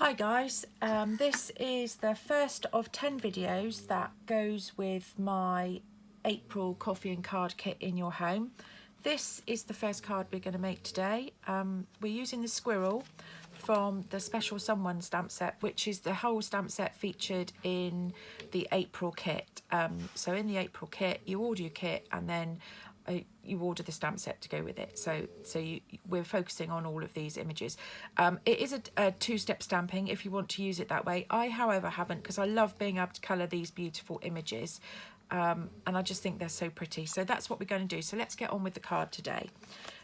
Hi guys, this is the first of 10 videos that goes with my April coffee and card kit in your home. This is the first card we're going to make today. We're using the squirrel from the Special Someone stamp set, which is the whole stamp set featured in the April kit. So in the April kit, you order your kit and then you order the stamp set to go with it. So we're focusing on all of these images. It is a two-step stamping if you want to use it that way. I, however, haven't, because I love being able to colour these beautiful images. And I just think they're so pretty. So that's what we're going to do. So let's get on with the card today.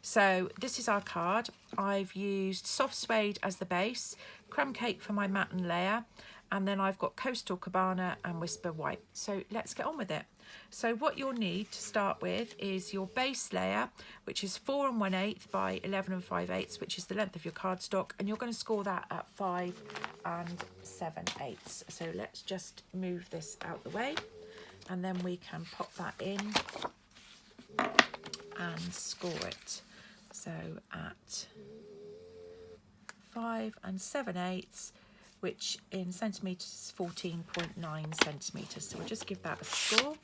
So this is our card. I've used soft suede as the base, crumb cake for my matte and layer, and then I've got Coastal Cabana and Whisper White. So let's get on with it. So what you'll need to start with is your base layer, which is 4 1/8 by 11 5/8, which is the length of your cardstock, and you're going to score that at 5 7/8. So let's just move this out the way, and then we can pop that in and score it. So at 5 7/8, which in centimetres is 14.9 centimetres. So we'll just give that a score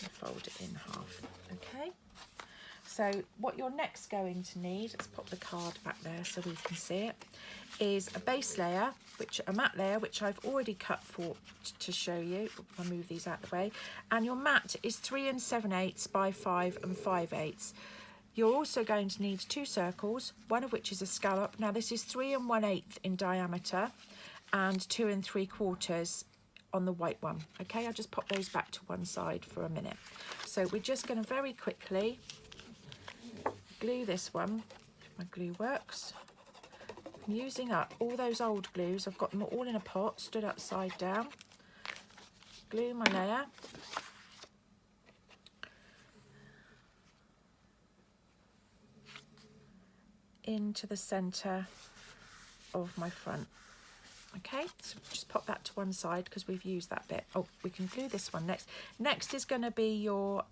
and fold it in half. Okay. So what you're next going to need, let's pop the card back there so we can see it, is a base layer, a matte layer, which I've already cut for to show you. I'll move these out of the way. And your matte is 3 7/8 by 5 5/8. You're also going to need 2 circles, one of which is a scallop. Now this is 3 1/8 in diameter and 2 3/4 on the white one. Okay, I'll just pop those back to one side for a minute. So we're just going to very quickly glue this one, if my glue works. I'm using up all those old glues. I've got them all in a pot, stood upside down. Glue my layer. Into the centre of my front. Okay, so just pop that to one side because we've used that bit. Oh, we can glue this one next. Next is going to be your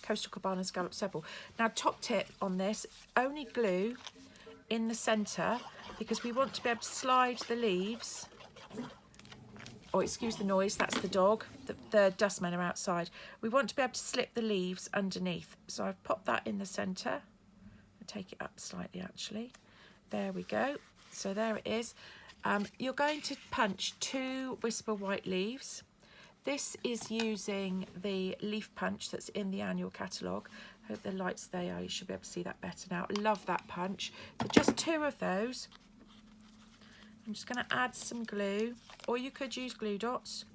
Coastal Cabana Scallop Sepal. Now, top tip on this, only glue in the centre because we want to be able to slide the leaves. Oh, excuse the noise, that's the dog. The dustmen are outside. We want to be able to slip the leaves underneath. So I've popped that in the centre. Take it up slightly actually. There we go. So there it is. You're going to punch 2 Whisper White leaves. This is using the leaf punch that's in the annual catalogue. Hope the lights there, you should be able to see that better now. Love that punch. So just 2 of those. I'm just going to add some glue, or you could use glue dots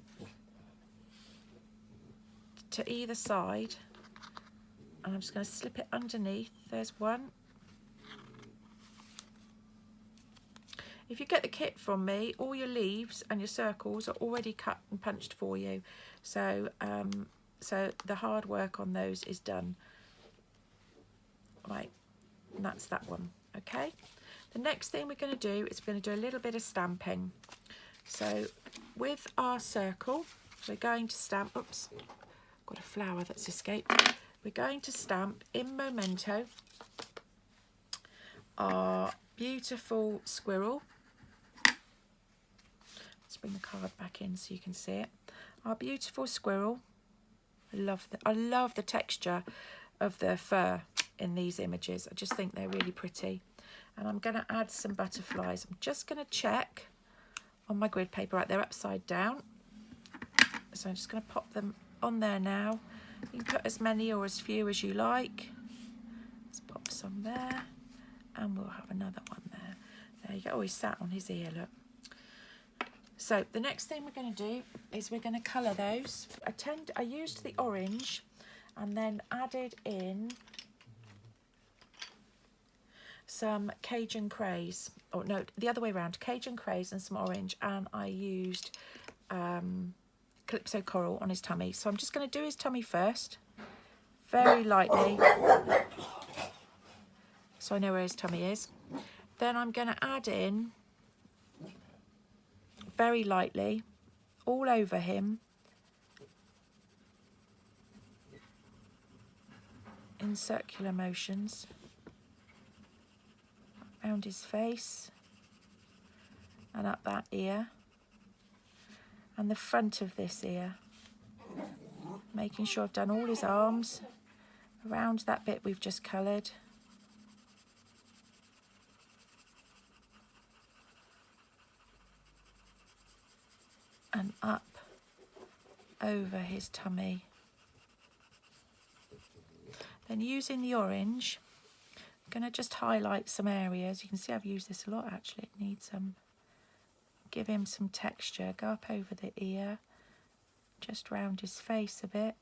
to either side. And I'm just going to slip it underneath. There's one. If you get the kit from me, all your leaves and your circles are already cut and punched for you. So, so the hard work on those is done. Right, and that's that one, okay? The next thing we're going to do is we're going to do a little bit of stamping. So with our circle, we're going to stamp, oops, got a flower that's escaped. We're going to stamp in Memento our beautiful squirrel. Let's bring the card back in so you can see it. Our beautiful squirrel. I love the texture of the fur in these images. I just think they're really pretty. And I'm going to add some butterflies. I'm just going to check on my grid paper. Right, they're upside down. So I'm just going to pop them on there now. You can put as many or as few as you like. Let's pop some there. And we'll have another one there. There you go. Oh, he's sat on his ear, look. So the next thing we're going to do is we're going to colour those. I used the orange and then added in some Cajun Craze. Or no, the other way around. Cajun Craze and some orange. And I used Calypso Coral on his tummy. So I'm just going to do his tummy first. Very lightly. So I know where his tummy is. Then I'm going to add in, very lightly, all over him, in circular motions, around his face, and up that ear and the front of this ear, making sure I've done all his arms around that bit we've just coloured. And up over his tummy. Then using the orange, I'm going to just highlight some areas. You can see I've used this a lot actually. It needs give him some texture. Go up over the ear, just round his face a bit.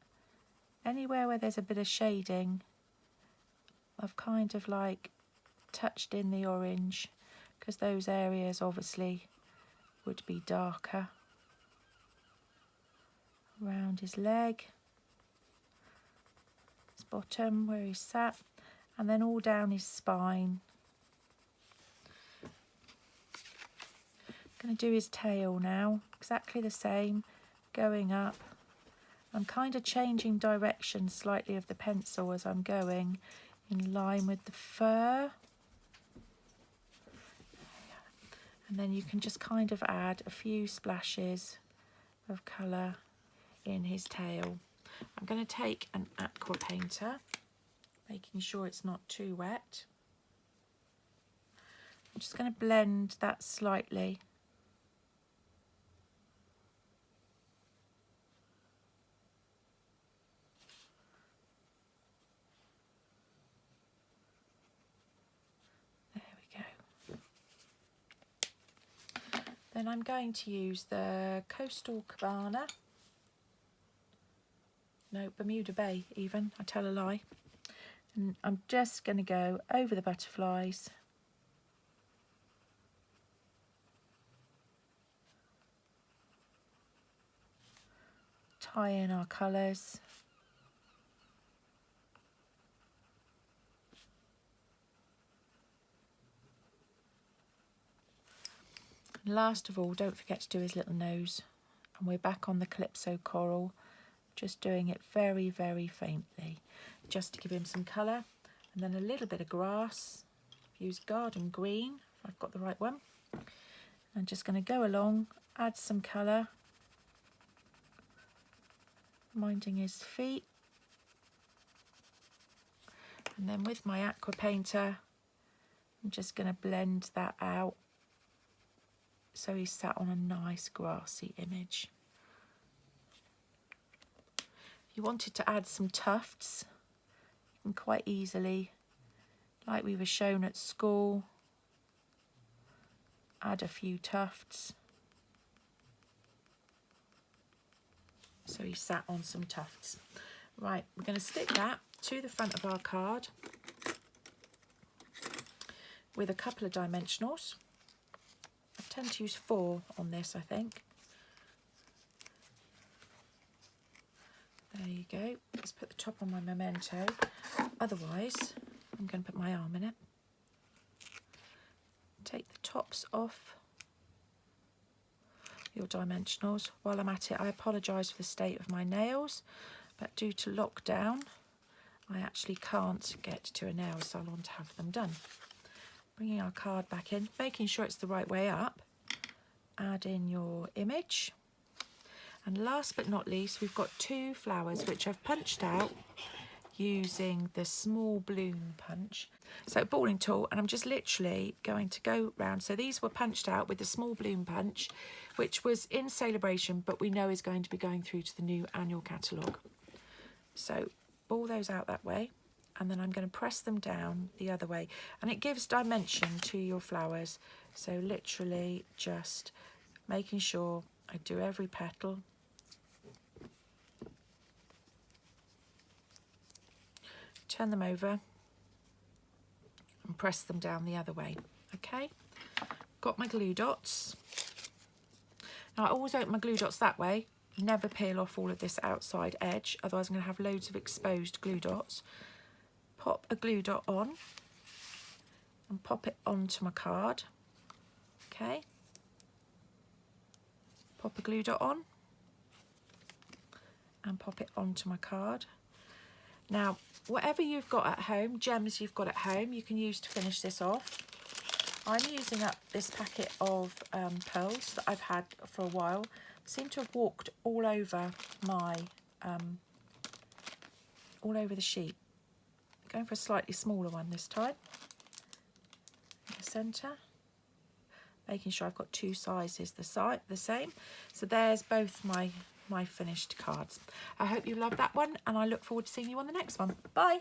Anywhere where there's a bit of shading, I've kind of like touched in the orange, because those areas obviously would be darker. Around his leg, his bottom where he's sat, and then all down his spine. I'm going to do his tail now, exactly the same, going up. I'm kind of changing direction slightly of the pencil as I'm going, in line with the fur. And then you can just kind of add a few splashes of colour in his tail. I'm going to take an aqua painter, making sure it's not too wet. I'm just going to blend that slightly. There we go. Then I'm going to use the Coastal Cabana. No, Bermuda Bay even, I tell a lie. And I'm just going to go over the butterflies. Tie in our colours. And last of all, don't forget to do his little nose. And we're back on the Calypso Coral. Just doing it very, very faintly, just to give him some colour. And then a little bit of grass. Use Garden Green, if I've got the right one. I'm just going to go along, add some colour, minding his feet. And then with my aqua painter, I'm just going to blend that out so he's sat on a nice grassy image. If you wanted to add some tufts, you can quite easily, like we were shown at school, add a few tufts. So he sat on some tufts. Right, we're going to stick that to the front of our card with a couple of dimensionals. I tend to use 4 on this, I think. There you go. Let's put the top on my memento. Otherwise, I'm going to put my arm in it. Take the tops off your dimensionals. While I'm at it, I apologise for the state of my nails, but due to lockdown, I actually can't get to a nail salon to have them done. Bringing our card back in, making sure it's the right way up. Add in your image. And last but not least, we've got 2 flowers which I've punched out using the small bloom punch. So balling tool, and I'm just literally going to go round. So these were punched out with the small bloom punch, which was in Celebration, but we know is going to be going through to the new annual catalogue. So ball those out that way, and then I'm going to press them down the other way. And it gives dimension to your flowers. So literally just making sure I do every petal. Turn them over and press them down the other way. Okay, got my glue dots. Now I always open my glue dots that way, never peel off all of this outside edge, otherwise I'm going to have loads of exposed glue dots. Pop a glue dot on and pop it onto my card. Okay, pop a glue dot on and pop it onto my card. Now, whatever you've got at home, gems you've got at home, you can use to finish this off. I'm using up this packet of pearls that I've had for a while. Seem to have walked all over my, all over the sheet. Going for a slightly smaller one this time. In the centre. Making sure I've got two sizes the same. So there's both my finished cards. I hope you love that one, and I look forward to seeing you on the next one. Bye.